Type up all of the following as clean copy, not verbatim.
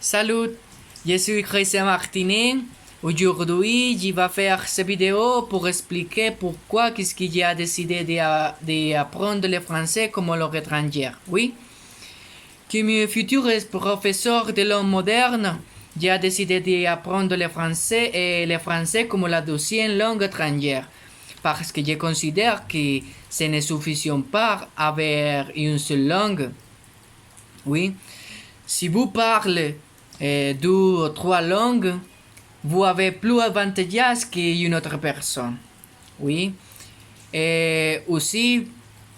Salut, je suis Christian Martinet. Aujourd'hui, je vais faire cette vidéo pour expliquer pourquoi qu'est-ce que j'ai décidé d'apprendre le français comme langue étrangère. Oui, comme futur professeur de langue moderne, j'ai décidé d'apprendre le français et le français comme la deuxième langue étrangère. Parce que je considère que ce ne suffit pas avoir une seule langue. Oui, si vous parlez deux ou trois langues, vous avez plus d'avantages qu'une autre personne. Oui. Et aussi,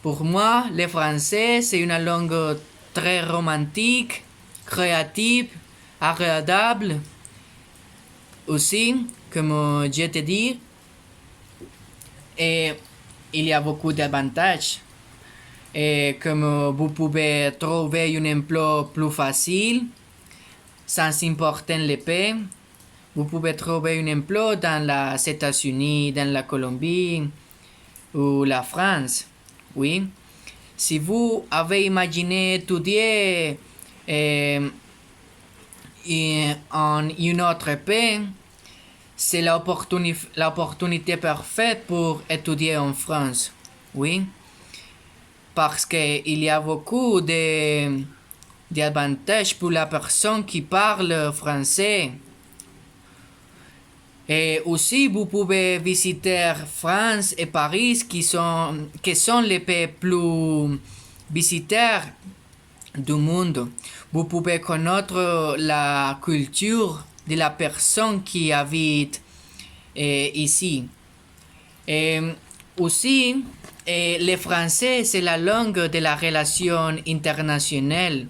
pour moi, le français, c'est une langue très romantique, créative, agréable. Aussi, comme je te dis, et il y a beaucoup d'avantages. Et comme vous pouvez trouver un emploi plus facile, sans importer le pays, vous pouvez trouver un emploi dans les États-Unis, dans la Colombie ou la France. Oui. Si vous avez imaginé étudier en un autre pays, c'est l'opportunité parfaite pour étudier en France. Oui. Parce qu'il y a beaucoup d'avantages pour la personne qui parle français. Et aussi, vous pouvez visiter France et Paris, qui sont les pays plus visités du monde. Vous pouvez connaître la culture de la personne qui habite ici. Et aussi, le français, c'est la langue de la relation internationale.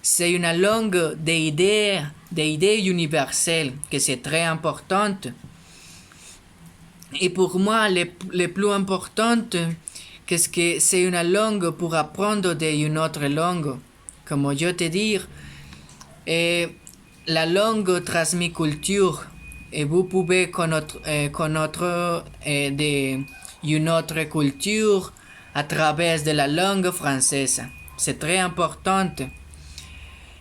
C'est une langue d'idées universelles, que c'est très importante. Et pour moi, le plus important, qu'est-ce que c'est une langue pour apprendre une autre langue. Comme je te dis, et la langue transmet culture. Et vous pouvez connaître une autre culture à travers de la langue française. C'est très important.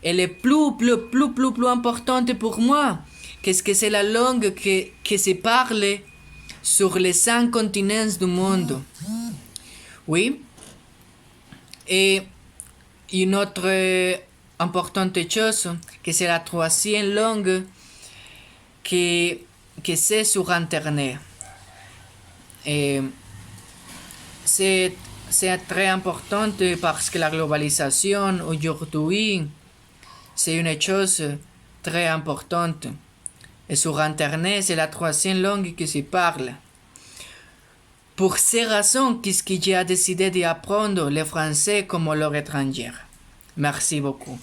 Et le plus important pour moi, qu'est-ce que c'est la langue qui se parle sur les 5 continents du monde. Oui. Et une autre importante chose, que c'est la troisième langue que c'est sur Internet. Et c'est très important parce que la globalisation aujourd'hui, c'est une chose très importante. Et sur Internet, c'est la troisième langue qui se parle. Pour ces raisons, qu'est-ce que j'ai décidé d'apprendre le français comme langue étrangère. Merci beaucoup.